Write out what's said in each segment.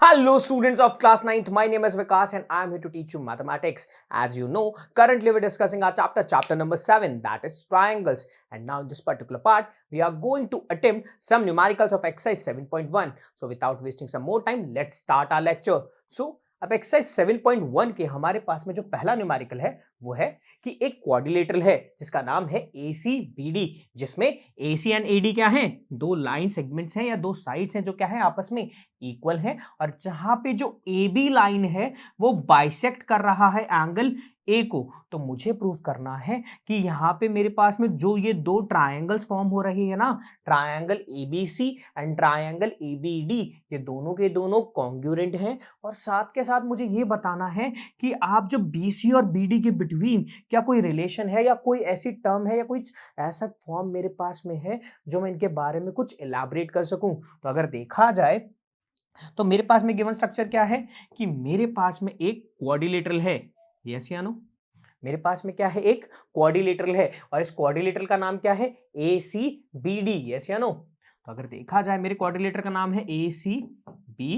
Hello, students of class 9th. My name is Vikas and I am here to teach you mathematics. As you know, currently we're discussing our chapter number 7, that is triangles. And now in this particular part, we are going to attempt some numericals of exercise 7.1. So without wasting some more time, let's start our lecture. So अब exercise 7.1 के हमारे पास में जो पहला numerical है वो है कि एक क्वाड्रिलेटरल है जिसका नाम है ACBD, जिसमें AC एंड AD क्या है, दो लाइन सेगमेंट्स हैं या दो साइड्स हैं जो क्या है आपस में इक्वल है, और जहां पे जो AB लाइन है वो बाइसेक्ट कर रहा है एंगल ए को। तो मुझे प्रूव करना है कि यहाँ पे मेरे पास में जो ये दो ट्रायंगल्स फॉर्म हो रही है ना, triangle ABC and triangle ABD, ये दोनों के दोनों कॉन्ग्रुएंट हैं। और साथ के साथ मुझे ये बताना है कि आप जो BC और BD के बिटवीन क्या कोई रिलेशन है या कोई ऐसी टर्म है या कोई ऐसा फॉर्म मेरे पास में है जो मैं इनके बारे में कुछ एलैबोरेट कर सकूं। तो अगर देखा जाए तो मेरे पास में गिवन स्ट्रक्चर क्या है कि मेरे पास में एक क्वाड्रिलेटरल है, यस या नो। मेरे पास में क्या है, एक क्वाड्रिलेटरल है और इस क्वाड्रिलेटरल का नाम क्या है, ACBD, यस या नो। तो अगर देखा जाए मेरे क्वाड्रिलेटर का नाम है ACBD,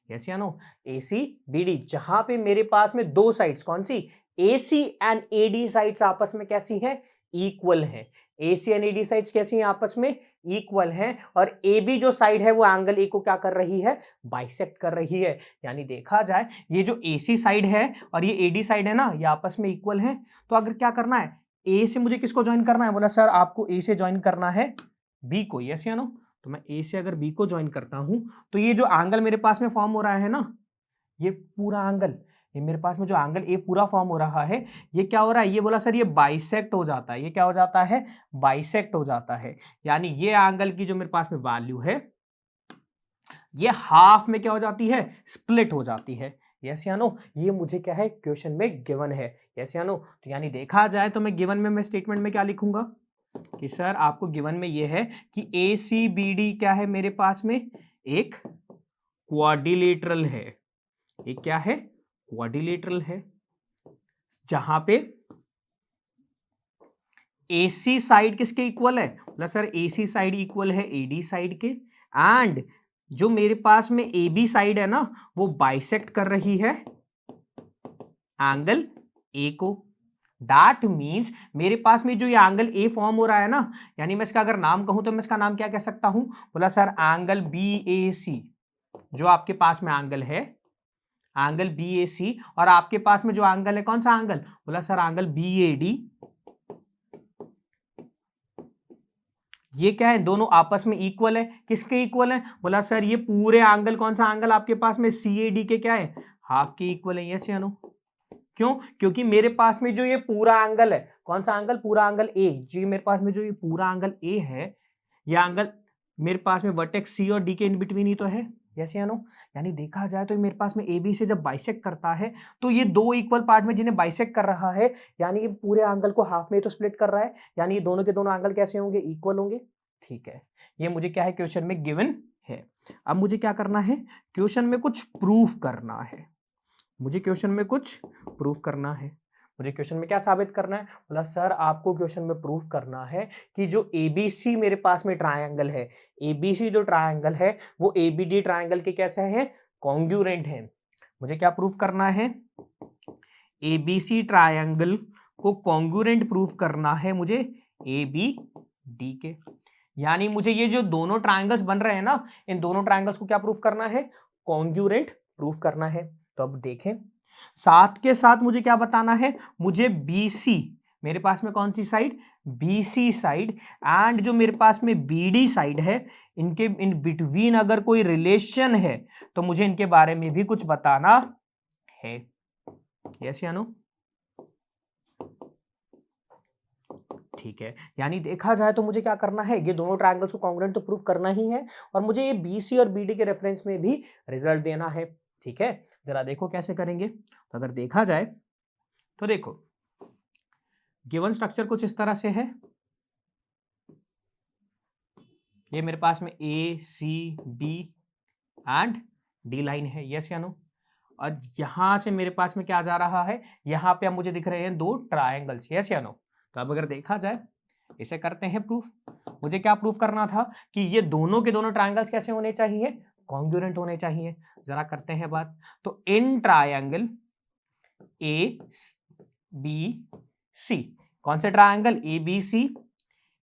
यस या नो, ACBD, जहां पे मेरे पास में दो साइड्स कौन सी, AC एंड AD साइड्स आपस में कैसी है, इक्वल है। AC एंड AD साइड्स कैसी हैं, आपस में इक्वल हैं, और AB जो साइड है वो एंगल A को क्या कर रही है, बाइसेक्ट कर रही है। यानी देखा जाए ये जो AC साइड है और ये AD साइड है ना, ये आपस में इक्वल है। तो अगर क्या करना है, A से मुझे किसको ज्वाइन करना है, बोला सर आपको A से ज्वाइन करना है B को, यस या नो। तो मैं A से अगर B को ज्वाइन करता हूं तो ये जो एंगल मेरे पास में फॉर्म हो रहा है ना, ये पूरा एंगल, ये मेरे पास में जो एंगल ए पूरा फॉर्म हो रहा है, ये क्या हो रहा है, ये बोला सर ये बाइसेक्ट हो जाता है। ये क्या हो जाता है, बाइसेक्ट हो जाता है। यानी ये एंगल की जो मेरे पास में वैल्यू है ये हाफ में क्या हो जाती है, स्प्लिट हो जाती है, यस या नो। ये मुझे क्या है, क्वेश्चन में गिवन है, यस या नो। तो यानी देखा जाए तो मैं गिवन में मैं स्टेटमेंट में क्या लिखूंगा कि सर आपको गिवन में ये है कि ACBD क्या है, मेरे पास में एक क्वाड्रिलेटरल है। ये क्या है, क्वाड्रिलेटरल है, जहां पे AC साइड किसके इक्वल है, बोला सर AC साइड इक्वल है AD साइड के, एंड जो मेरे पास में AB साइड है ना वो बाइसेक्ट कर रही है एंगल A को। दैट मीन्स मेरे पास में जो ये एंगल A फॉर्म हो रहा है ना, यानी मैं इसका अगर नाम कहूं तो मैं इसका नाम क्या कह सकता हूं, बोला सर एंगल BAC, जो आपके पास में एंगल है एंगल BAC, और आपके पास में जो एंगल है कौन सा एंगल, बोला सर एंगल BAD, ये क्या है, दोनों आपस में इक्वल है। किसके इक्वल है, बोला सर ये पूरे एंगल, कौन सा एंगल आपके पास में, CAD के क्या है, हाफ के इक्वल है, यस या नो। क्यों, क्योंकि मेरे पास में जो ये पूरा एंगल है, कौन सा एंगल, पूरा एंगल A, जी मेरे पास में जो ये पूरा एंगल A है, ये एंगल मेरे पास में वर्टेक्स C और D के इन बिटवीन ही तो है, यस या नो। यानी देखा जाए तो मेरे पास में AB से जब बाइसेक्ट करता है तो ये दो इक्वल पार्ट में जिन्हें बाइसेक्ट कर रहा है, यानी ये पूरे एंगल को हाफ में तो स्प्लिट कर रहा है, यानी ये दोनों के दोनों एंगल कैसे होंगे, इक्वल होंगे। ठीक है, ये मुझे क्या है, क्वेश्चन में गिवन है। अब मुझे क्या करना है, क्वेश्चन में कुछ प्रूफ करना है, मुझे क्वेश्चन में कुछ प्रूफ करना है। मुझे क्वेश्चन में क्या साबित करना है, बोला सर आपको क्वेश्चन में प्रूफ करना है कि जो ABC मेरे पास में ट्रायंगल है, ABC जो ट्रायंगल है वो ABD ट्रायंगल के कैसे हैं, कॉन्ग्रुएंट हैं। मुझे क्या प्रूफ करना है, ABC ट्रायंगल को कॉन्ग्रुएंट प्रूफ करना है मुझे ABD के। यानी मुझे ये जो दोनों ट्रायंगल्स बन रहे हैं ना, इन दोनों ट्रायंगल्स को क्या प्रूफ करना है, कॉन्ग्रुएंट प्रूफ करना है। तो अब देखें, साथ के साथ मुझे क्या बताना है, मुझे BC, मेरे पास में कौन सी साइड, BC साइड, एंड जो मेरे पास में BD साइड है, इनके इन बिटवीन अगर कोई रिलेशन है तो मुझे इनके बारे में भी कुछ बताना है, यस या नो। ठीक है, यानी देखा जाए तो मुझे क्या करना है, ये दोनों ट्रायंगल्स को कॉन्ग्रुएंट तो प्रूफ करना ही है, और मुझे ये BC और BD के रेफरेंस में भी रिजल्ट देना है। ठीक है, जरा देखो कैसे करेंगे। तो अगर देखा जाए तो देखो, गिवन स्ट्रक्चर कुछ इस तरह से है, ये मेरे पास में ACB एंड D लाइन है, यस या नो। और यहां से मेरे पास में क्या जा रहा है, यहां पे अब मुझे दिख रहे हैं दो ट्रायंगल्स, यस या नो। तो अब अगर देखा जाए, इसे करते हैं प्रूफ। मुझे क्या प्रूफ करना था कि ये दोनों के दोनों ट्रायंगल्स कैसे होने चाहिए, कॉन्ग्रुएंट होने चाहिए। जरा करते हैं बात। तो in triangle A B C, कौन से triangle A B C,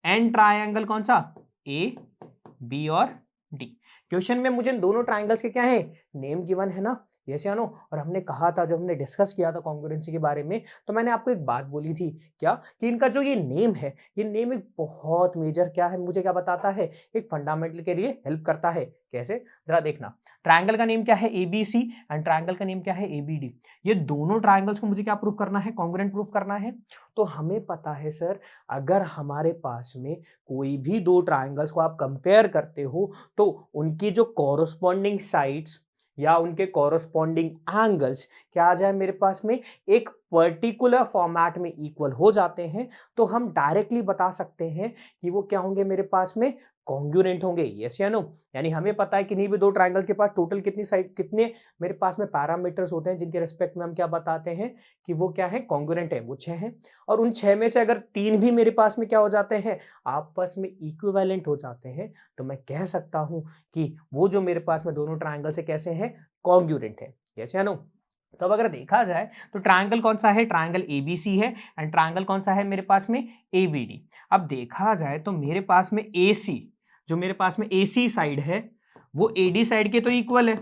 and triangle कौन सा ए बी और डी। क्वेश्चन में मुझे दोनों ट्रायंगल्स के क्या है नेम गिवन है ना, यस या नो। और हमने कहा था जब हमने डिस्कस किया था कॉन्ग्रुएंसी के बारे में, तो मैंने आपको एक बात बोली थी क्या, कि इनका जो ये नेम है, ये नेम एक बहुत मेजर क्या है, मुझे क्या बताता है, एक फंडामेंटल के लिए हेल्प करता है। कैसे, जरा देखना। ट्रायंगल का नेम क्या है A B C and triangle का नेम क्या है ए बी डी। ये दोनों ट्रायंगल्स को मुझे क्या प्रूफ करना है, कॉन्ग्रुएंट प्रूफ करना है। तो हमें पता है सर, अगर हमारे पास में कोई भी दो ट्रायंगल्स को आप कंपेयर करते हो, तो उनकी जो कॉरस्पॉन्डिंग साइड्स या उनके कॉरस्पॉन्डिंग एंगल्स क्या आ जाए मेरे पास में, एक पर्टिकुलर फॉर्मेट में इक्वल हो जाते हैं। तो हम डायरेक्टली बता सकते हैं कि वो क्या होंगे मेरे पास में, कॉन्ग्रुएंट होंगे। यस या नो। यानी हमें पता है कि नहीं भी दो ट्रायंगल्स के पास टोटल कितनी साइड, कितने मेरे पास में पैरामीटर्स होते हैं जिनके रिस्पेक्ट में हम क्या बताते हैं कि वो क्या है, कॉन्ग्रुएंट है, वो 6 हैं। और उन 6 में से अगर 3 भी मेरे पास में क्या हो जाते हैं, आपस में इक्विवेलेंट हो जाते हैं, तो मैं कह सकता हूं कि वो जो मेरे पास में दोनों ट्रायंगल से कैसे हैं, कॉन्ग्रुएंट है। यस या नो। तो अब अगर देखा जाए तो ट्रायंगल कौन सा है, ट्रायंगल एबीसी है, एंड ट्रायंगल कौन सा है मेरे पास में, एबीडी। अब देखा जाए तो मेरे पास में एसी, जो मेरे पास में एसी साइड है, वो एडी साइड के तो इक्वल है।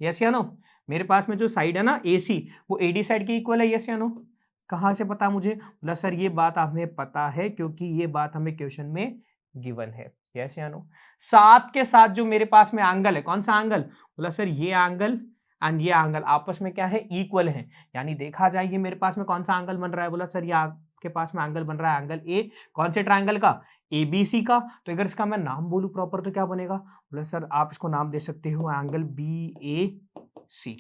यस या नो। मेरे पास में जो साइड है ना एसी, वो एडी साइड के इक्वल है। यस या नो। कहाँ से पता मुझे, बोला सर ये बात हमें पता है क्योंकि ये बात हमें क्वेश्चन में गिवन है। यस या नो। साथ के साथ जो मेरे पास में एंगल है, कौन सा एंगल, बोला सर ये एंगल एंड ये एंगल आपस में क्या है, इक्वल है। यानी देखा जाए ये मेरे पास में कौन सा एंगल बन रहा है, बोला सर ये आपके पास में एंगल बन रहा है एंगल ए, कौन से ट्रायंगल का, एबीसी का। तो अगर इसका मैं नाम बोलूं प्रॉपर तो क्या बनेगा, बोला सर आप इसको नाम दे सकते हो एंगल बी ए सी,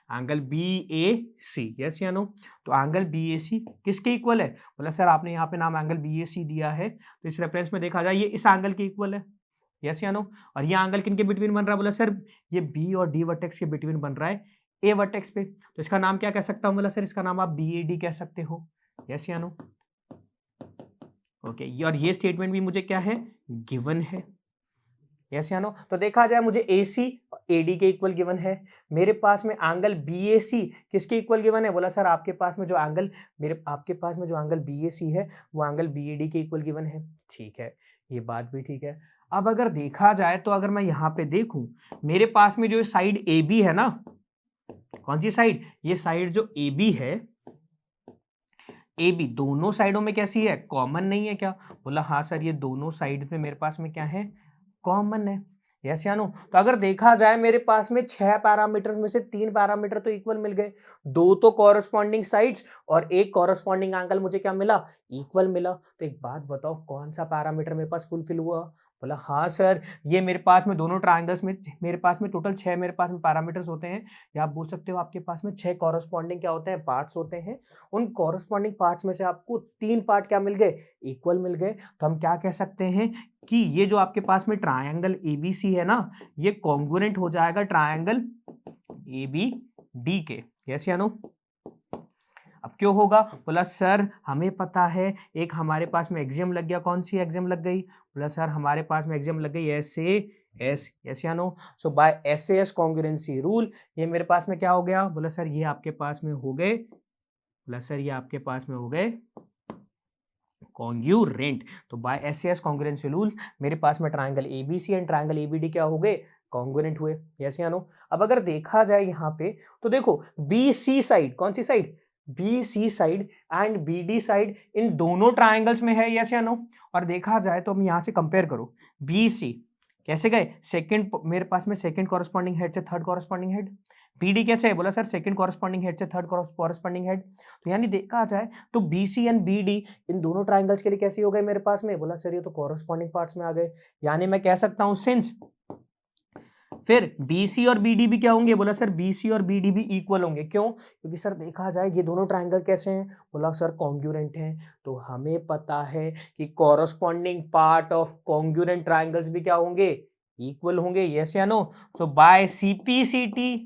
एंगल बी ए सी। यस या नो। तो एंगल बी ए सी किसके इक्वल है, बोला सर आपने यहाँ पे नाम एंगल बी ए सी दिया है, तो इस रेफरेंस में देखा जाए ये इस एंगल के इक्वल है। यस या नो। और ये एंगल किन के बिटवीन बन रहा है, बोला सर ये बी और डी वर्टेक्स के बिटवीन बन रहा है ए वर्टेक्स पे। तो इसका नाम क्या कह सकता हूं, बोला सर इसका नाम आप बी ए डी कह सकते हो। यस या नो। ओके, और ये स्टेटमेंट भी मुझे क्या है, गिवन है। यस या नो। तो देखा जाए मुझे AC AD के इक्वल गिवन है, मेरे पास में एंगल BAC किसके इक्वल गिवन है, बोला सर आपके पास में जो एंगल आपके पास में जो एंगल BAC है वो एंगल BAD के इक्वल गिवन है। ठीक है, ये बात भी ठीक है। अब अगर देखा जाए तो अगर मैं यहाँ पे देखूं, मेरे पास में जो साइड AB है ना, कौन सी साइड, ये साइड जो AB है, AB दोनों साइडों में कैसी है, कॉमन नहीं है क्या, बोला हाँ सर ये दोनों साइड में मेरे पास में क्या है, कॉमन है। यस या नो। तो अगर देखा जाए मेरे पास में 6 पैरामीटर्स में से 3 पैरामीटर तो इक्वल मिल गए, 2 तो कॉरस्पॉन्डिंग साइड्स और एक कॉरस्पॉन्डिंग एंगल मुझे क्या मिला, इक्वल मिला। तो एक बात बताओ कौन सा पैरामीटर मेरे पास फुलफिल हुआ, बोला हाँ सर ये मेरे पास में दोनों ट्रायंगल्स में मेरे पास में टोटल 6 मेरे पास में पैरामीटर्स होते हैं, या आप बोल सकते हो आपके पास में 6 कॉरस्पॉन्डिंग क्या होते हैं, पार्ट्स होते हैं। उन कॉरस्पॉन्डिंग पार्ट्स में से आपको 3 पार्ट क्या मिल गए, इक्वल मिल गए। तो हम क्या कह सकते हैं कि ये जो आपके पास में ट्रायंगल एबीसी है ना, ये कॉन्ग्रुएंट हो जाएगा ट्रायंगल एबीडी के। यस या नो। अब क्यों होगा, बोला सर हमें पता है एक हमारे पास में एक्सियम लग गया, कौन सी एक्सियम लग गई, बोला सर हमारे पास में एक्सियम लग गई SAS। यस या नो। सो बाय SAS कॉन्ग्रुएंसी रूल ये मेरे पास में क्या हो गया, बोला सर ये आपके पास में हो गए, बोला सर ये आपके पास में हो गए कॉन्ग्रुएंट। तो बाय SAS कॉन्ग्रुएंसी रूल मेरे पास में triangle ABC and triangle ABD क्या हो गए, कॉन्ग्रुएंट हुए। यस या नो। अब अगर देखा जाए यहाँ पे तो देखो BC साइड, कौन सी side, BC side and BD side इन दोनों ट्रायंगल्स में है। यस या नो। और देखा जाए तो हम यहाँ से कंपेयर करो, BC कैसे गए, सेकंड मेरे पास में सेकंड कॉरस्पॉन्डिंग हेड से थर्ड कॉरस्पॉन्डिंग हेड। BD कैसे है, बोला सर सेकंड कॉरस्पॉन्डिंग हेड से थर्ड कॉरस्पॉन्डिंग हेड। तो यानी देखा जाए तो BC एंड BD इन दोनों ट्रायंगल्स के लिए कैसे हो गए मेरे पास में, बोला सर ये तो कॉरस्पॉन्डिंग पार्ट्स में आ गए। यानी मैं कह सकता हूं सिंस फिर BC और BD भी क्या होंगे, बोला सर BC और BD भी इक्वल होंगे। क्यों, क्योंकि सर देखा जाए ये दोनों ट्रायंगल कैसे हैं, बोला सर कॉन्ग्रुएंट हैं। तो हमें पता है कि corresponding part of congruent triangles भी क्या होंगे, इक्वल होंगे। यस या नो। सो बाय CPCT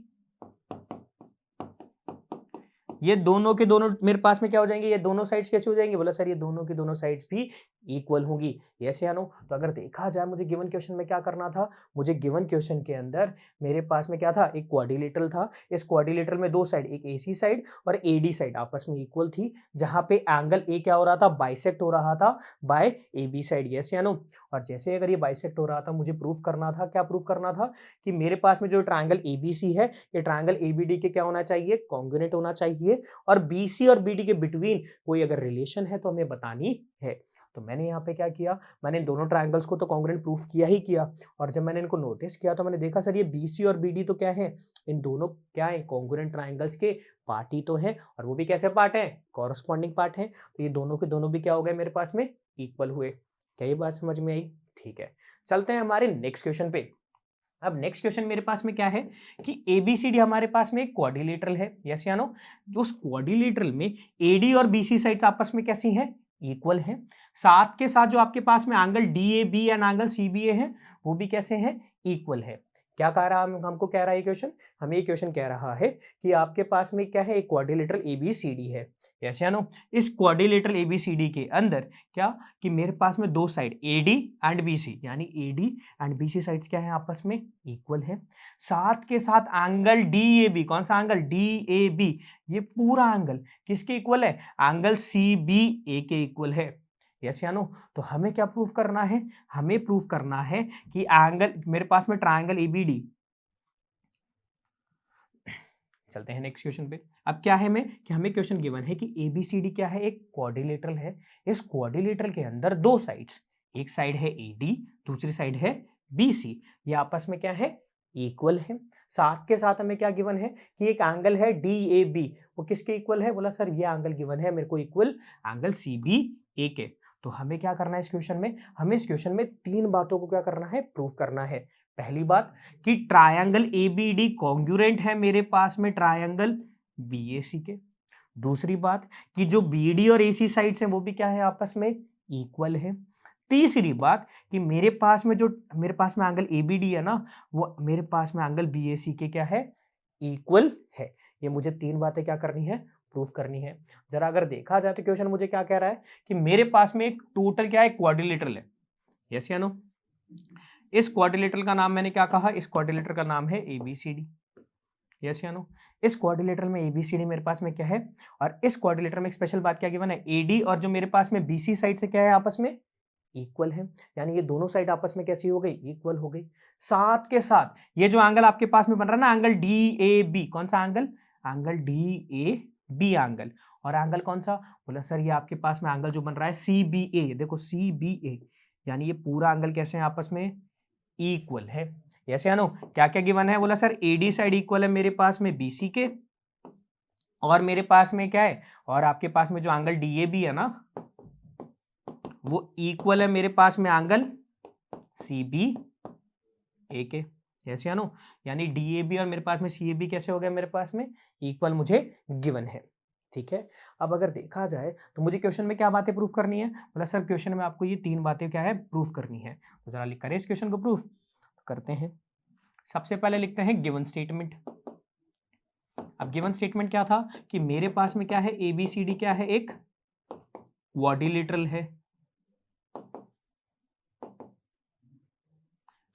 ये दोनों के दोनों मेरे पास में क्या हो जाएंगे, ये दोनों साइड्स कैसे हो जाएंगे, बोला सर ये दोनों की दोनों साइड्स भी इक्वल होंगी। यस या नो? तो अगर देखा जाए मुझे गिवन क्वेश्चन में क्या करना था, मुझे गिवन क्वेश्चन के अंदर मेरे पास में क्या था, एक क्वाड्रिलेटरल था। इस क्वाड्रिलेटरल में दो साइड, एक एसी साइड और एडी साइड आपस में इक्वल थी, जहां पे एंगल ए क्या हो रहा था, बाइसेक्ट हो रहा था by A B side. Yes या नो? और जैसे अगर ये बाइसेक्ट हो रहा था, मुझे प्रूफ करना था, क्या प्रूफ करना था, कि मेरे पास में जो ट्रायंगल एबीसी है, ये ट्रायंगल एबीडी के क्या होना चाहिए, कॉन्ग्रुएंट होना चाहिए, और बीसी और बीडी के बिटवीन कोई अगर रिलेशन है तो हमें बतानी है। तो मैंने यहाँ पे क्या किया, मैंने इन दोनों ट्रायंगल्स को तो कॉन्ग्रुएंट प्रूफ किया ही किया, और जब मैंने इनको नोटिस किया तो मैंने देखा सर ये बीसी और बीडी तो क्या है, इन दोनों क्या है, कॉन्ग्रुएंट ट्रायंगल्स के पार्ट ही तो है, और वो भी कैसे पार्ट है, कॉरस्पॉन्डिंग पार्ट है। तो ये दोनों के दोनों भी क्या हो गए मेरे पास में, इक्वल हुए। क्या ये बात समझ में आई? ठीक है, चलते हैं हमारे नेक्स्ट क्वेश्चन पे। अब नेक्स्ट क्वेश्चन मेरे पास में क्या है कि एबीसीडी हमारे पास में एक क्वाड्रिलेटरल है। यस या नो? उस क्वाड्रिलेटरल में एडी और बीसी साइड्स आपस में कैसी हैं, इक्वल हैं। साथ के साथ जो आपके पास में angle DAB and angle CBA है, वो भी कैसे हैं, इक्वल है। क्या कह रहा है, हमको कह रहा है ये क्वेश्चन, हमें ये क्वेश्चन कह रहा है कि आपके पास में क्या है, एक क्वाड्रिलेटरल एबीसीडी है। यस या नो? इस क्वाड्रिलेटरल एबीसीडी के अंदर क्या, कि मेरे पास में दो साइड एडी एंड बीसी, यानी एडी एंड बीसी साइड्स क्या है, आपस में इक्वल है। साथ के साथ एंगल डीएबी, कौन सा एंगल, डीएबी, ये पूरा एंगल किसके इक्वल है, एंगल सीबीए के इक्वल है। यस या नो? तो हमें क्या प्रूफ करना है, हमें प्रूफ करना है कि एंगल मेरे पास में ट्रायंगल एबीडी, चलते हैं नेक्स्ट क्वेश्चन पे। अब क्या है में कि हमें क्वेश्चन गिवन है कि एबीसीडी क्या है, एक क्वाड्रिलेटरल है। इस क्वाड्रिलेटरल के अंदर दो साइड्स, एक साइड है एडी, दूसरी साइड है बीसी, ये आपस में क्या है, इक्वल है। साथ के साथ हमें क्या गिवन है कि एक एंगल है डीएबी, वो किसके इक्वल है, बोला सर ये एंगल गिवन है मेरे को इक्वल एंगल सीबीए के। तो हमें क्या करना है इस क्वेश्चन में, हमें इस क्वेश्चन में तीन बातों को क्या करना है, प्रूफ करना है। पहली बात कि ट्रायंगल एबीडी कॉन्ग्रुएंट है मेरे पास में ट्रायंगल बीएसी के। दूसरी बात कि जो बीडी और एसी साइड्स हैं वो भी क्या है, आपस में इक्वल है। तीसरी बात कि मेरे पास में एंगल एबीडी है ना, वो मेरे पास में एंगल बीएसी के क्या है, इक्वल है। ये मुझे तीन बातें क्या करनी है, प्रूफ करनी है। जरा अगर देखा जाए तो क्वेश्चन मुझे क्या कह रहा है कि मेरे पास में एक टोटल क्या है, क्वाड्रिलेटरल है। यस या नो? इस क्वाड्रिलेटरल का नाम मैंने क्या कहा, इस क्वाड्रिलेटरल का नाम है एबीसीडी। यस या नो? इस क्वाड्रिलेटरल में एबीसीडी मेरे पास में क्या है, और इस क्वाड्रिलेटरल में एक स्पेशल बात क्या गिवन है, एडी और जो मेरे पास में बीसी साइड से क्या है, आपस में इक्वल है। यानी ये दोनों साइड आपस में कैसी हो गई, इक्वल हो गई। साथ के साथ ये जो एंगल आपके पास में बन रहा है ना, एंगल डीएबी, कौन सा एंगल, एंगल डीएबी एंगल, और एंगल कौन सा, बोला सर ये आपके पास में एंगल जो बन रहा है सीबीए, देखो सीबीए, यानी ये पूरा एंगल कैसे है, आपस में इक्वल है। यस या नो? क्या क्या गिवन है, बोला सर एडी साइड इक्वल है मेरे पास में बीसी के, और मेरे पास में क्या है, और आपके पास में जो एंगल डीएबी है ना, वो इक्वल है मेरे पास में एंगल सीबीए के। यस या नो? यानी डीएबी और मेरे पास में सीएबी कैसे हो गया, मेरे पास में इक्वल मुझे गिवन है। ठीक है, अब अगर देखा जाए तो मुझे क्वेश्चन में क्या बातें प्रूफ करनी है, बोला सर क्वेश्चन में आपको ये तीन बातें क्या है, प्रूफ करनी है। तो जरा करें इस क्वेश्चन को प्रूफ, करते हैं। सबसे पहले लिखते हैं गिवन स्टेटमेंट। अब गिवन स्टेटमेंट क्या था कि मेरे पास में क्या है, एबीसीडी क्या है, एक क्वाड्रिलेटरल है,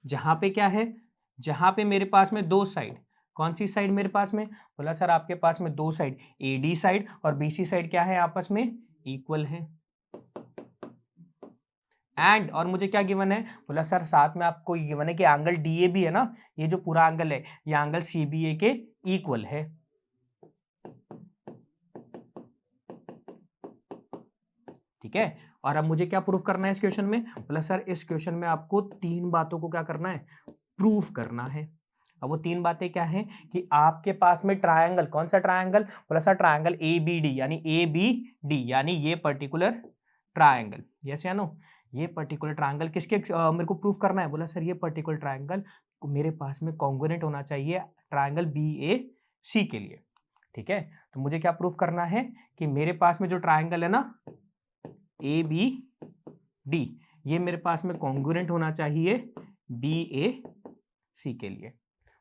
जहां पे क्या है, जहां पे मेरे पास में दो साइड, कौन सी साइड मेरे पास में, बोला सर आपके पास में दो साइड एडी साइड और बीसी साइड क्या है, आपस में इक्वल है। एंड और मुझे क्या गिवन है, बोला सर साथ में आपको गिवन है कि एंगल डीएबी है ना, ये जो पूरा एंगल है ये एंगल सीबीए के इक्वल है। ठीक है, और अब मुझे क्या प्रूफ करना है इस क्वेश्चन में, बोला सर इस क्वेश्चन में आपको तीन बातों को क्या करना है, प्रूफ करना है। अब वो तीन बातें क्या हैं कि आपके पास में ट्रायंगल, कौन सा ट्रायंगल, बोला सर ट्रायंगल एबीडी, यानी एबीडी, यानी ये पर्टिकुलर ट्रायंगल। यस या नो? ये पर्टिकुलर ट्रायंगल किसके मेरे को प्रूफ करना है, बोला सर ये पर्टिकुलर ट्रायंगल मेरे पास में कॉन्ग्रुएंट होना चाहिए ट्रायंगल बीएसी के लिए। ठीक है, तो मुझे क्या प्रूफ करना है कि मेरे पास में जो ट्रायंगल है ना एबीडी, ये मेरे पास में कॉन्ग्रुएंट होना चाहिए बीएसी के लिए।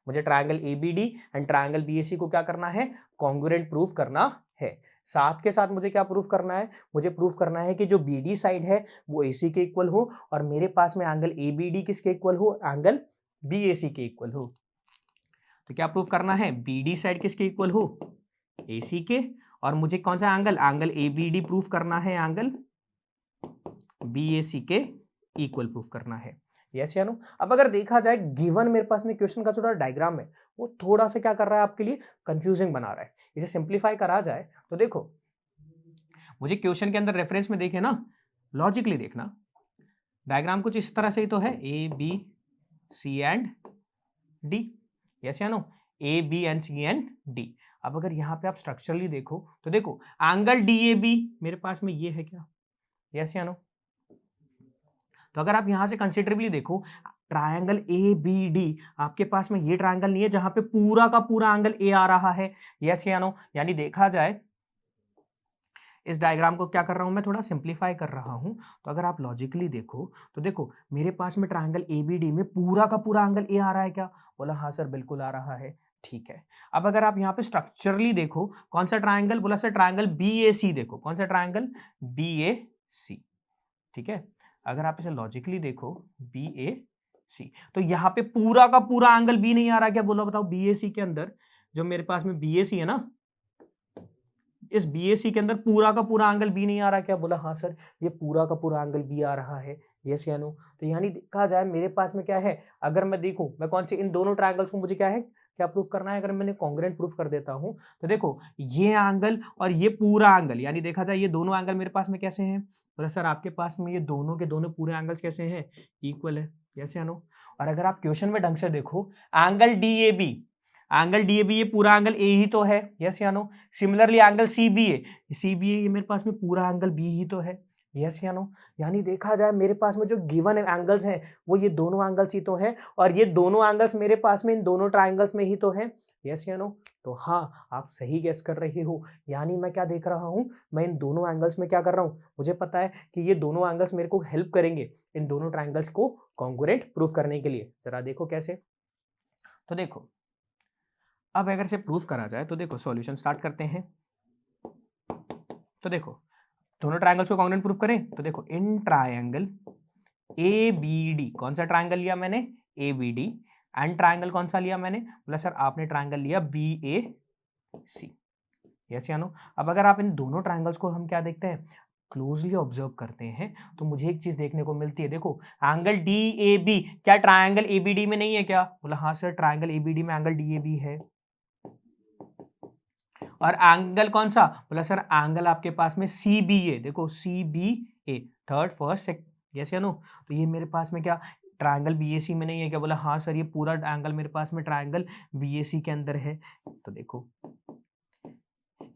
मुझे triangle ABD and triangle BAC को क्या करना है, कॉन्ग्रुएंट प्रूफ करना है। साथ के साथ मुझे क्या प्रूफ करना है, मुझे प्रूफ करना है कि जो BD साइड है वो AC के इक्वल हो और मेरे पास में एंगल ABD किसके इक्वल हो, एंगल BAC के इक्वल हो। तो क्या प्रूफ करना है, BD साइड किसके इक्वल हो, AC के, और मुझे कौन सा एंगल, एंगल ABD प्रूफ करना है, एंगल BAC के इक्वल प्रूफ करना है। यस या नो। अब अगर देखा जाए गिवन मेरे पास में क्वेश्चन का जो डायग्राम है वो थोड़ा सा क्या कर रहा है आपके लिए, कंफ्यूजिंग बना रहा है। इसे सिंप्लीफाई करा जाए तो देखो, मुझे क्वेश्चन के अंदर रेफरेंस में देखे ना, लॉजिकली देखना, डायग्राम कुछ इस तरह से ही तो है, ABC एंड D। यस या नो, ABC एंड D। अब अगर यहाँ पे आप स्ट्रक्चरली देखो तो देखो एंगल DAB मेरे पास में ये है क्या, यस या नो। तो अगर आप यहां से कंसिडरेबली देखो, ट्रायंगल ABD आपके पास में ये ट्रायंगल नहीं है जहां पे पूरा का पूरा एंगल A आ रहा है, यस या नो। यानी देखा जाए इस डायग्राम को क्या कर रहा हूं मैं, थोड़ा सिंप्लीफाई कर रहा हूं। तो अगर आप लॉजिकली देखो तो देखो मेरे पास में ट्रायंगल ABD में पूरा का पूरा एंगल A आ रहा है क्या, बोला हाँ सर बिल्कुल आ रहा है, ठीक है। अब अगर आप यहाँ पे स्ट्रक्चरली देखो कौन सा ट्रायंगल, बोला सर ट्रायंगल BAC, देखो कौन सा ट्रायंगल BAC, ठीक है। अगर आप इसे लॉजिकली देखो BAC, तो यहाँ पे पूरा का पूरा एंगल B नहीं आ रहा क्या, बोलो बताओ। BAC के अंदर जो मेरे पास में BAC है ना, इस BAC के अंदर पूरा का पूरा एंगल B नहीं आ रहा क्या, बोला हाँ सर ये पूरा का पूरा एंगल B आ रहा है, यस या नो। तो यानी देखा जाए मेरे पास में क्या है, अगर मैं देखूं मैं कौन से इन दोनों ट्रायंगल्स को मुझे क्या है, क्या प्रूफ करना है, अगर मैंने कॉन्ग्रुएंट प्रूफ कर देता हूं तो देखो ये एंगल और ये पूरा एंगल, यानी देखा जाए ये दोनों एंगल मेरे पास में कैसे हैं, बोला सर आपके पास में ये दोनों के दोनों पूरे एंगल्स कैसे हैं, इक्वल है, यस या नो। और अगर आप क्वेश्चन में ढंग से देखो एंगल DAB, एंगल DAB ये पूरा एंगल A ही तो है, यस या नो। सिमिलरली एंगल CBA ये मेरे पास में पूरा एंगल B ही तो है, यस या नो। यानी देखा जाए मेरे पास में जो गिवन एंगल्स हैं वो ये दोनों एंगल्स ही तो हैं, और ये दोनों एंगल्स मेरे पास में इन दोनों ट्रायंगल्स में ही तो हैं, यस या नो। तो हाँ आप सही गेस कर रहे हो। यानी मैं क्या देख रहा हूँ, मैं इन दोनों एंगल्स में क्या कर रहा हूँ, मुझे पता है कि ये दोनों एंगल्स मेरे को हेल्प करेंगे इन दोनों ट्रायंगल्स को कॉन्ग्रुएंट प्रूफ करने के लिए। जरा देखो कैसे। तो देखो अब अगर से प्रूफ करा जाए तो देखो सॉल्यूशन स्टार्ट करते हैं। तो देखो दोनों ट्रायंगल्स को कॉन्ग्रुएंट प्रूफ करें तो देखो इन ट्रायंगल ABD, कौन सा ट्रायंगल लिया मैंने, ABD, एंड ट्रायंगल कौन सा लिया मैंने, बोला सर आपने ट्रायंगल लिया BAC, यस या नो। अब अगर आप इन दोनों ट्रायंगल्स को हम क्या देखते हैं, क्लोजली ऑब्जर्व करते हैं तो मुझे एक चीज देखने को मिलती है, देखो एंगल DAB क्या ट्रायंगल ABD में नहीं है क्या, बोला हाँ सर ट्रायंगल ABD में एंगल DAB है। और एंगल कौन सा, बोला सर एंगल आपके पास में CBA, देखो CBA third first second, yes या नो। तो ये मेरे पास में क्या ट्रायंगल BAC में नहीं है क्या, बोला हाँ सर ये पूरा एंगल मेरे पास में ट्रायंगल BAC के अंदर है। तो देखो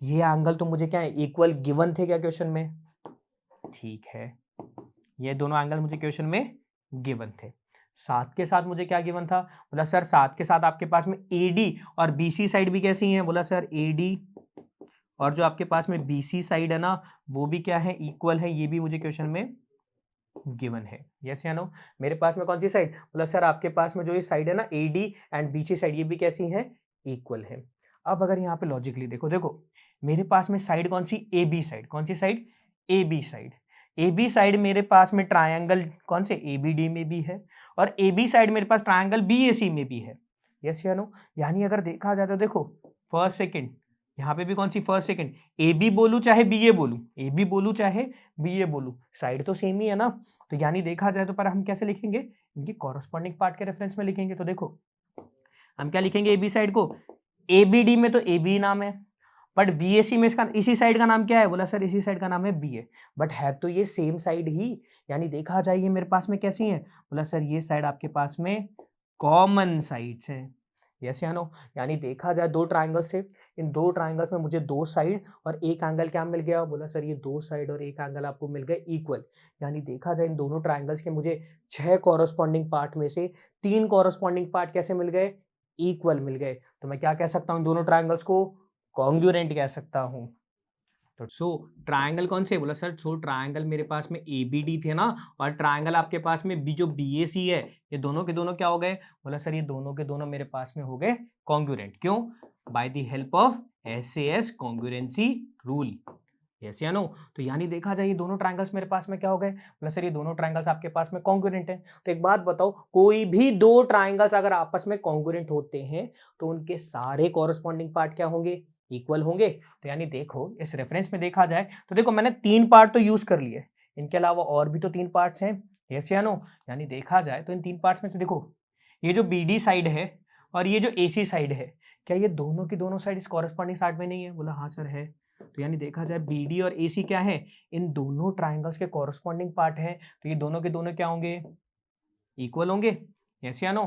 ये एंगल तो मुझे क्या है, इक्वल गिवन थे क्या क्वेश्चन में, ठीक है। ये दोनों एंगल मुझे क्वेश्चन में गिवन थे। साथ के साथ मुझे क्या गिवन था, बोला सर साथ के साथ आपके पास में AD और BC साइड भी कैसी हैं, बोला सर AD और जो आपके पास में BC साइड है ना वो भी क्या है, इक्वल है, ये भी मुझे क्वेश्चन में गिवन है, यस या नो। मेरे पास में कौन सी साइड, बोला सर आपके पास में जो ये साइड है ना AD एंड BC साइड ये भी कैसी है, इक्वल है। अब अगर यहाँ पे लॉजिकली देखो, देखो मेरे पास में साइड कौन सी, AB साइड, कौन सी side, AB side. AB side मेरे पास में ट्रायंगल कौन से ABD में भी है और AB साइड मेरे पास ट्रायंगल BAC में भी है, यस या नो। यानी अगर देखा जाए तो देखो फर्स्ट सेकंड, यहाँ पे भी कौन सी फर्स्ट सेकंड, AB बोलूं चाहे BA बोलूं, AB बोलूं चाहे BA बोलूं, साइड तो सेम ही है ना। तो यानी देखा जाए तो पर हम कैसे लिखेंगे, इनकी कॉरस्पॉन्डिंग पार्ट के रेफरेंस में लिखेंगे। तो देखो हम क्या लिखेंगे, AB साइड को, ABD में तो AB नाम है बट BAC में इसका इसी साइड का नाम क्या है, बोला सर इसी साइड का नाम है BA, बट है तो ये सेम साइड ही। यानी देखा जाए ये मेरे पास में कैसी है, बोला सर ये साइड आपके पास में कॉमन साइड्स हैं, यस या नो। यानी देखा जाए दो ट्राइंगल्स थे, इन दो ट्राइंगल्स में मुझे दो साइड और एक एंगल क्या मिल गया, बोला सर ये दो साइड और एक एंगल आपको मिल गए इक्वल। यानी देखा जाए इन दोनों ट्राइंगल्स के मुझे 6 कॉरस्पॉन्डिंग पार्ट में से 3 कॉरस्पॉन्डिंग पार्ट कैसे मिल गए, इक्वल मिल गए। तो मैं क्या कह सकता हूँ, दोनों ट्राइंगल्स को कॉन्ग्रुएंट कह सकता हूँ। तो सो ट्राइंगल कौन से, बोला सर सो ट्राइंगल मेरे पास में ABD थे ना, और ट्राइंगल आपके पास में जो BAC है, ये दोनों के दोनों क्या हो गए, बोला सर ये दोनों के दोनों मेरे पास में हो गए कॉन्ग्रुएंट। क्यों, by the help of SAS congruency rule. Yes या नो? तो यानी देखा जाए ये दोनों ट्रायंगल्स मेरे पास में क्या हो गए? बोला सर ये दोनों ट्रायंगल्स आपके पास में कॉन्ग्रुएंट है। तो एक बात बताओ, कोई भी दो ट्रायंगल्स अगर आपस में कॉन्ग्रुएंट होते हैं तो उनके सारे कॉरस्पॉन्डिंग पार्ट क्या होंगे? इक्वल होंगे। तो यानी देखो इस रेफरेंस में देखा जाए तो देखो मैंने 3 पार्ट तो यूज कर लिए, इनके अलावा और भी तो 3 पार्ट्स हैं। यस या नो? यानी देखा जाए तो इन 3 पार्ट्स में से देखो ये जो BD साइड है और ये जो AC साइड है, क्या ये दोनों की दोनों साइड इस कॉरस्पॉन्डिंग साइड में नहीं है? बोला हाँ सर है। तो यानी देखा जाए BD और AC क्या है? इन दोनों ट्राइंगल्स के कॉरस्पॉन्डिंग पार्ट है। तो ये दोनों के दोनों क्या होंगे? इक्वल होंगे। यस या नो?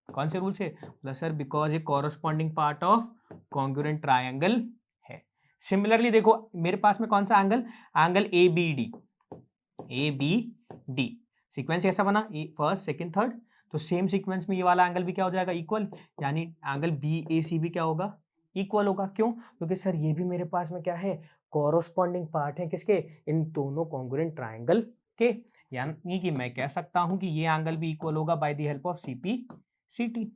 कौन से रूल से? बोला सर बिकॉज ये corresponding part of congruent triangle है। सिमिलरली देखो मेरे पास में कौन सा एंगल? एंगल ABD सीक्वेंस ऐसा बना, फर्स्ट सेकंड थर्ड, तो सेम सीक्वेंस में ये वाला एंगल भी क्या हो जाएगा? इक्वल। यानी एंगल BAC भी क्या होगा? इक्वल होगा। क्यों? क्योंकि सर ये भी मेरे पास में क्या है? कॉरस्पॉन्डिंग पार्ट है किसके? इन दोनों कॉन्ग्रुएंट ट्रायंगल के। यानी कि मैं कह सकता हूं कि ये एंगल भी इक्वल होगा by the help of CPCT।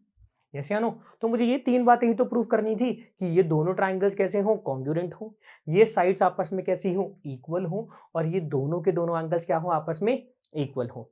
Yes या नो? तो मुझे ये 3 बातें ही तो प्रूव करनी थी कि ये दोनों ट्रायंगल्स कैसे हों? कॉन्ग्रुएंट हो, ये साइड्स आपस में कैसी हों? इक्वल हो, और ये दोनों के दोनों एंगल्स क्या हो? आपस में इक्वल हो।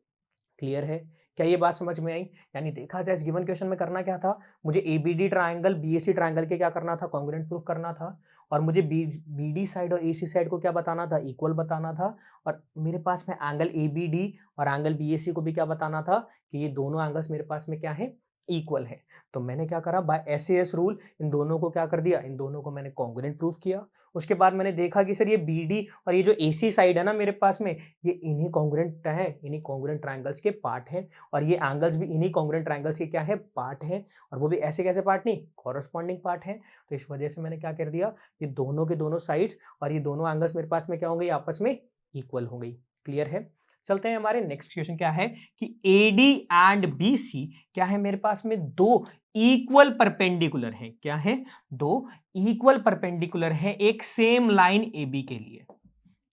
क्लियर है? क्या ये बात समझ में आई? यानी देखा जाए इस गिवन क्वेश्चन में करना क्या था? मुझे ABD ट्रायंगल BAC ट्रायंगल के क्या करना था? कॉन्ग्रुएंट प्रूफ करना था। और मुझे BD साइड और AC साइड को क्या बताना था? इक्वल बताना था। और मेरे पास में एंगल ABD और एंगल BAC को भी क्या बताना था? कि ये दोनों एंगल्स मेरे पास में क्या है? इक्वल है। तो मैंने क्या करा? बाय SAS रूल इन दोनों को क्या कर दिया? इन दोनों को मैंने कॉन्ग्रुएंट प्रूफ किया। उसके बाद मैंने देखा कि सर ये BD और ये जो AC साइड है ना मेरे पास में, ये इन्हीं कॉन्ग्रुएंट है, इन्हीं कॉन्ग्रुएंट ट्रायंगल्स के पार्ट हैं। और ये एंगल्स भी इन्हीं कॉन्ग्रुएंट ट्रायंगल्स के क्या है? पार्ट हैं। और वो भी ऐसे कैसे पार्ट? नहीं, कॉरस्पॉन्डिंग पार्ट है। तो इस वजह से मैंने क्या कर दिया? ये दोनों के दोनों साइड्स और ये दोनों एंगल्स मेरे पास में क्या होंगे? आपस में इक्वल हो गई। क्लियर है? चलते हैं हमारे नेक्स्ट क्वेश्चन। क्या है कि AD एंड BC क्या है? मेरे पास में दो इक्वल परपेंडिकुलर है। क्या है? दो इक्वल परपेंडिकुलर है एक सेम लाइन AB के लिए।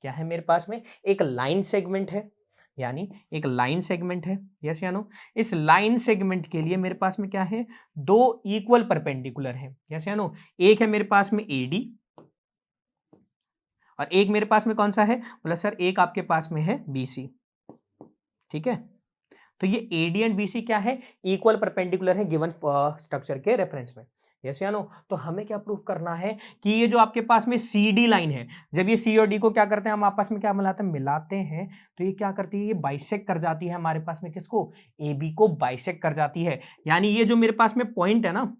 क्या है मेरे पास में? एक लाइन सेगमेंट है, यानी एक लाइन सेगमेंट है। यस या नो? इस लाइन सेगमेंट के लिए मेरे पास में क्या है? दो इक्वल परपेंडिकुलर है। यस या नो? एक है मेरे पास में AD और एक मेरे पास में कौन सा है? बोला सर एक आपके पास में है BC। ठीक है? तो ये AD एंड BC क्या है? इक्वल परपेंडिकुलर है गिवन स्ट्रक्चर के रेफरेंस में। यस या नो? तो हमें क्या प्रूफ करना है कि ये जो आपके पास में CD लाइन है, जब ये C और D को क्या करते हैं हम आपस में क्या मिलाते हैं, तो ये क्या करती है? ये बाइसेक्ट कर जाती है हमारे पास में किसको? AB को बाइसेक्ट कर जाती है। यानी ये जो मेरे पास में पॉइंट है ना,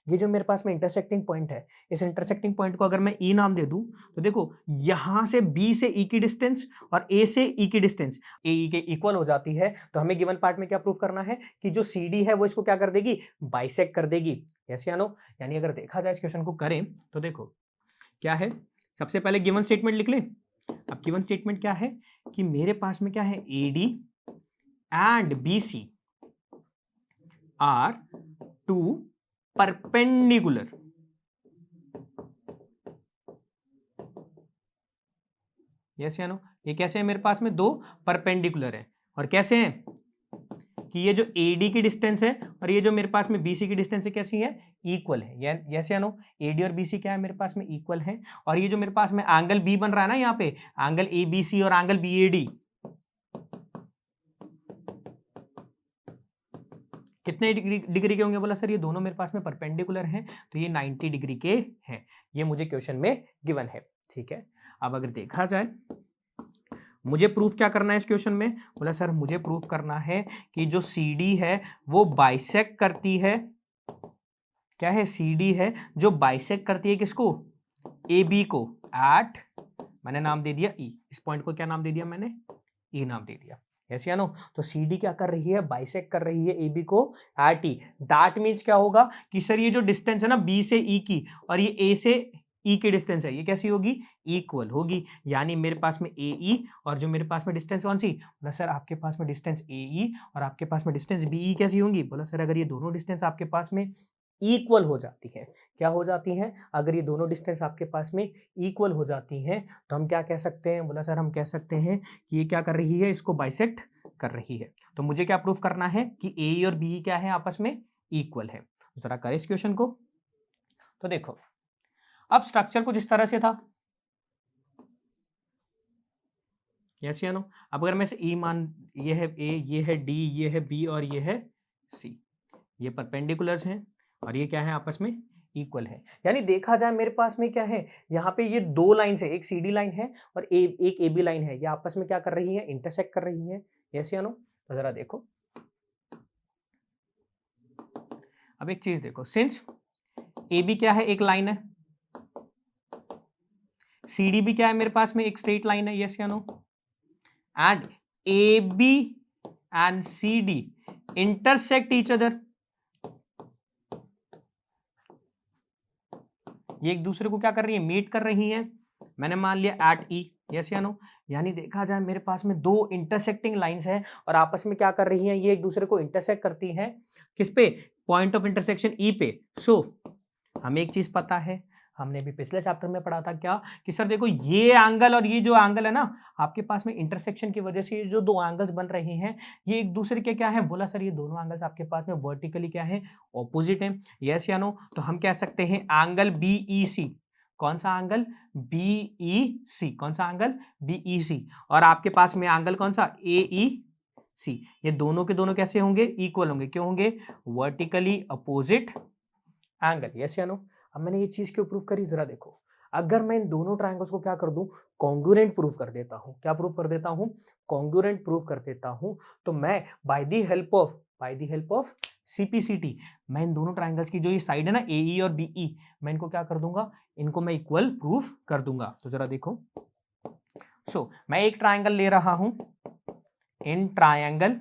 ये जो मेरे पास में इंटरसेक्टिंग पॉइंट है, इस इंटरसेक्टिंग पॉइंट को अगर मैं E नाम दे दूं तो देखो यहां से B से E की डिस्टेंस और A से E की डिस्टेंस AE के इक्वल हो जाती है। तो हमें गिवन पार्ट में क्या प्रूफ करना है? कि जो CD है वो इसको क्या कर देगी? बाइसेक्ट कर देगी। यस या नो? यानी अगर देखा जाए इस क्वेश्चन को करें तो देखो क्या है, सबसे पहले गिवन स्टेटमेंट लिख लें। अब गिवन स्टेटमेंट क्या है कि मेरे पास में क्या है? AD and BC are two perpendicular. Yes या नो? ये कैसे है? मेरे पास में दो परपेंडिकुलर है। और कैसे हैं? कि ये जो AD की डिस्टेंस है और ये जो मेरे पास में BC की डिस्टेंस है कैसी है? इक्वल है। यस या नो? AD और BC क्या है? मेरे पास में इक्वल है। और ये जो मेरे पास में एंगल B बन रहा है ना यहाँ पे, एंगल ABC और एंगल BAD कितने डिग्री के होंगे? बोला सर ये दोनों मेरे पास में परपेंडिकुलर हैं, तो ये 90 डिग्री के हैं। ये मुझे क्वेश्चन में गिवन है। ठीक है? अब अगर देखा जाए मुझे प्रूफ क्या करना है इस क्वेश्चन में? बोला सर मुझे प्रूफ करना है कि जो CD है वो बाइसेक्ट करती है। क्या है? CD है जो बाइसेक्ट करती है किसको? AB को एट, मैंने नाम दे दिया E। इस पॉइंट को क्या नाम दे दिया मैंने? E नाम दे दिया। यस या नो? तो CD क्या कर रही है? बाइसेक्ट कर रही है AB को एट E। दैट मीन्स क्या होगा कि सर ये जो डिस्टेंस है ना B से E की और ये A से E की डिस्टेंस है, ये कैसी होगी? इक्वल होगी। यानी मेरे पास में AE और जो मेरे पास में डिस्टेंस कौन सी? बोला सर आपके पास में डिस्टेंस AE और आपके पास में डिस्टेंस BE कैसी होंगी? बोला सर अगर ये दोनों डिस्टेंस आपके पास में इक्वल हो जाती है, क्या हो जाती हैं? अगर ये दोनों डिस्टेंस आपके पास में इक्वल हो जाती हैं तो हम क्या कह सकते हैं? बोला सर हम कह सकते हैं कि ये क्या कर रही है? इसको बाइसेक्ट कर रही है। तो मुझे क्या प्रूफ करना है? कि AE और BE क्या है? आपस में इक्वल है। जरा करें इस क्वेश्चन को। तो देखो अब स्ट्रक्चर कुछ इस तरह से था, यस या नो। अब अगर मैं इसे ई मान, ये है ए, ये है डी, ये है बी और ये है सी, ये परपेंडिकुलर्स हैं और ये क्या है आपस में इक्वल है। यानी देखा जाए मेरे पास में क्या है, यहाँ पे ये दो लाइन है, एक सीडी लाइन है और एक ए बी लाइन है, ये आपस में क्या कर रही है, इंटरसेक्ट कर रही है, यस या नो। तो जरा देखो, अब एक चीज देखो, सिंस ए बी क्या है, एक लाइन है, सी डी भी क्या है मेरे पास में, एक स्ट्रेट लाइन है, यस या no, and A B and C D intersect each other, ये एक दूसरे को क्या कर रही है, मीट कर रही है, मैंने मान लिया एट ई, यस या नो। यानी देखा जाए मेरे पास में दो इंटरसेक्टिंग लाइंस हैं और आपस में क्या कर रही हैं, ये एक दूसरे को इंटरसेक्ट करती हैं, किस पे, पॉइंट ऑफ इंटरसेक्शन ई पे। सो हमें एक चीज पता है, हमने भी पिछले चैप्टर में पढ़ा था क्या, कि सर देखो ये एंगल और ये जो एंगल है ना, आपके पास में इंटरसेक्शन की वजह से ये जो दो एंगल्स बन रहे हैं ये एक दूसरे के क्या है, बोला सर ये दोनों एंगल्स आपके पास में वर्टिकली क्या है, ऑपोजिट है, यस या नो। तो हम कह सकते हैं एंगल बीईसी, कौन सा एंगल, बीईसी, कौन सा एंगल, बीईसी, और आपके पास में एंगल कौन सा, एईसी, ये दोनों के दोनों कैसे होंगे, इक्वल होंगे, क्यों होंगे, वर्टिकली अपोजिट एंगल, यस या नो। अब मैंने ये चीज क्यों प्रूफ करी, जरा देखो, अगर मैं इन दोनों ट्रायंगल्स को क्या कर दूं, कॉन्ग्रुएंट प्रूफ कर देता हूं, क्या प्रूफ कर देता हूं, कॉन्ग्रुएंट प्रूफ कर देता हूं, तो मैं by the help of CPCT मैं इन दोनों ट्रायंगल्स की जो ये साइड है ना, एई और बीई, मैं इनको क्या कर दूंगा, इनको मैं इक्वल प्रूफ कर दूंगा। तो जरा देखो, मैं एक ट्रायंगल ले रहा हूं, इन ट्रायंगल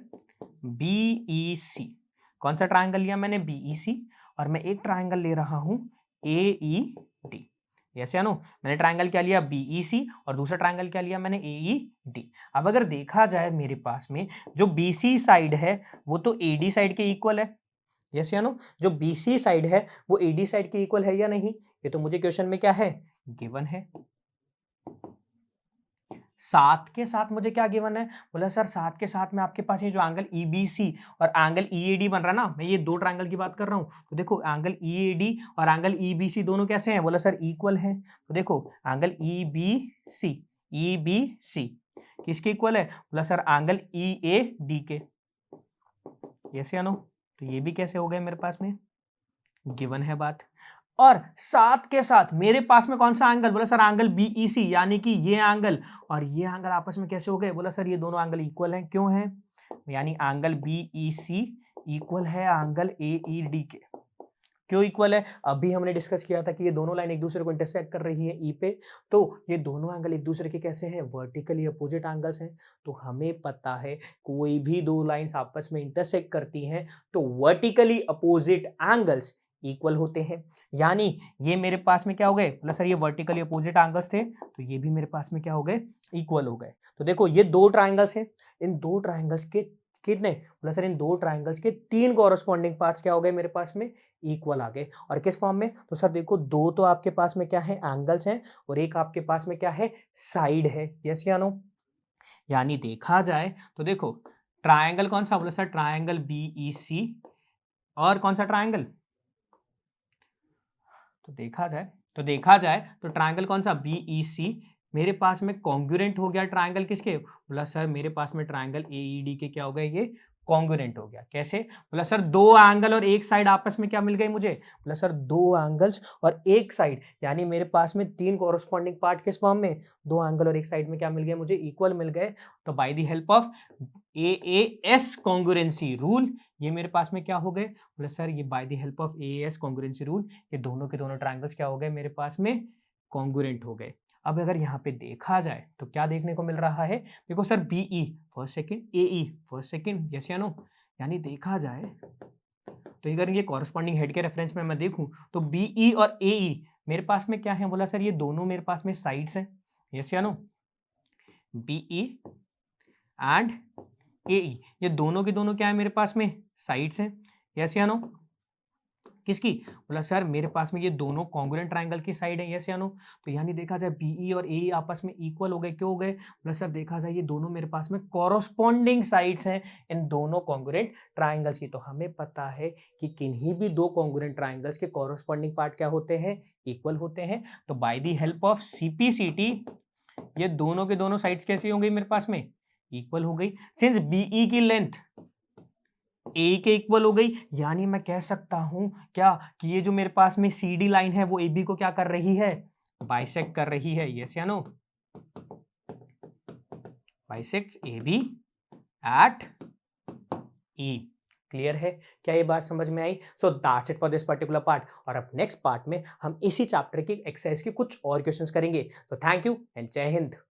बीईसी, कौन सा ट्रायंगल लिया मैंने, बीईसी, और मैं एक ट्रायंगल ले रहा हूं एईडी, यस या नो। मैंने ट्रायंगल क्या लिया, बीईसी, और दूसरा ट्रायंगल क्या लिया मैंने, एईडी। अब अगर देखा जाए मेरे पास में जो बीसी साइड है वो तो एडी साइड के इक्वल है, यस या नो। जो बीसी साइड है वो एडी साइड के इक्वल है या नहीं, ये तो मुझे क्वेश्चन में क्या है, गिवन है। साथ के साथ मुझे क्या गिवन है, बोला सर साथ के साथ में आपके पास ये जो एंगल ईबीसी और एंगल ईएडी बन रहा है ना, मैं ये दो ट्रायंगल की बात कर रहा हूं, तो देखो एंगल ईएडी और एंगल ईबीसी दोनों कैसे हैं, बोला सर इक्वल हैं। तो देखो एंगल ईबीसी किसके इक्वल है, बोला सर एंगल ईएडी के, यस या नो। तो ये भी कैसे हो गए मेरे पास में, गिवन है बात। और साथ के साथ मेरे पास में कौन सा एंगल, बोला सर एंगल बीईसी, यानी कि ये एंगल और ये एंगल आपस में कैसे हो गए, बोला सर ये दोनों एंगल इक्वल हैं, क्यों हैं, यानी एंगल बीईसी इक्वल है एंगल एईडी के। क्यों इक्वल है, अभी हमने डिस्कस किया था कि ये दोनों लाइन एक दूसरे को इंटरसेक्ट कर रही है ई पे, तो ये दोनों एंगल एक दूसरे के कैसे हैं, वर्टिकली अपोजिट एंगल्स हैं। तो हमें पता है कोई भी दो लाइंस आपस में इंटरसेक्ट करती हैं तो वर्टिकली अपोजिट एंगल्स इक्वल होते हैं। यानी ये मेरे पास में क्या हो गए, बोला सर ये वर्टिकली अपोजिट एंगल्स थे तो ये भी मेरे पास में क्या हो गए, इक्वल हो गए। तो देखो ये दो ट्राइंगल्स हैं, इन दो ट्राइंगल्स के कितने, बोला सर इन दो ट्राइंगल्स के तीन कॉरस्पॉन्डिंग पार्ट्स क्या हो गए मेरे पास में, इक्वल आ गए। और किस फॉर्म में, तो सर देखो दो तो आपके पास में क्या है, एंगल्स हैं, और एक आपके पास में क्या है, साइड है, यस या नो। यानी देखा जाए तो देखो ट्रायंगल कौन सा, बोला सर ट्रायंगल बीईसी, और कौन सा ट्रायंगल, तो देखा जाए तो ट्रायंगल कौन सा, बीईसी मेरे पास में कॉन्ग्रुएंट हो गया ट्रायंगल किसके, बोला सर मेरे पास में ट्रायंगल एईडी के क्या हो गए, ये कॉन्ग्रुएंट हो गया। कैसे, बोला सर दो एंगल और एक साइड आपस में क्या मिल गई मुझे, बोला सर दो एंगल्स और एक साइड, यानी मेरे पास में तीन कॉरस्पॉन्डिंग पार्ट किस फॉर्म में, दो एंगल और एक साइड में क्या मिल गए मुझे, इक्वल मिल गए। तो by the help of as congruency rule ये मेरे पास में क्या हो गए, बोले सर ये by the help of as congruency rule ये दोनों के दोनों ट्रायंगल्स क्या हो गए मेरे पास में, कॉन्ग्रुएंट हो गए। अब अगर यहाँ पे देखा जाए तो क्या देखने को मिल रहा है, देखो sir BE first second, AE first second, yes या नो। यानी देखा जाए तो अगर ये कॉरस्पॉन्डिंग हेड के रेफरेंस में मैं देखूं तो बीई और एई मेरे पास में क्या है, बोला सर ये दोनों मेरे पास में साइड्स हैं, यस या नो। बीई एंड एई ये दोनों के दोनों क्या है मेरे पास में, साइड्स हैं, यस या नो। किसकी? बोला सर मेरे पास में ये दोनों कॉन्ग्रुएंट ट्रायंगल की साइड है, यस या नो? तो यानी देखा जाए बीई और एई आपस में इक्वल हो गए, क्यों हो गए? बोला सर देखा जाए ये दोनों मेरे पास में कॉरस्पॉन्डिंग साइड्स हैं इन दोनों कॉन्ग्रुएंट ट्रायंगल्स की। तो हमें पता है कि किन्हीं भी दो कॉन्ग्रुएंट ट्रायंगल्स के कॉरस्पॉन्डिंग पार्ट क्या होते हैं? इक्वल होते हैं। तो by the help of CPCT ये दोनों के दोनों साइड्स कैसी हो गई मेरे पास में? इक्वल हो गई। सिंस बीई की लेंथ ए के इक्वल हो गई, यानी मैं कह सकता हूं क्या कि ये जो मेरे पास में सी डी लाइन है वो ए बी को क्या कर रही है? बाइसेक्ट कर रही है, यस या no? Bisects A B at E. Clear है? क्या ये बात समझ में आई? So that's it for this particular part. और अब नेक्स्ट पार्ट में हम इसी चैप्टर की एक्सरसाइज के कुछ और क्वेश्चंस करेंगे। सो थैंक यू एंड जय हिंद।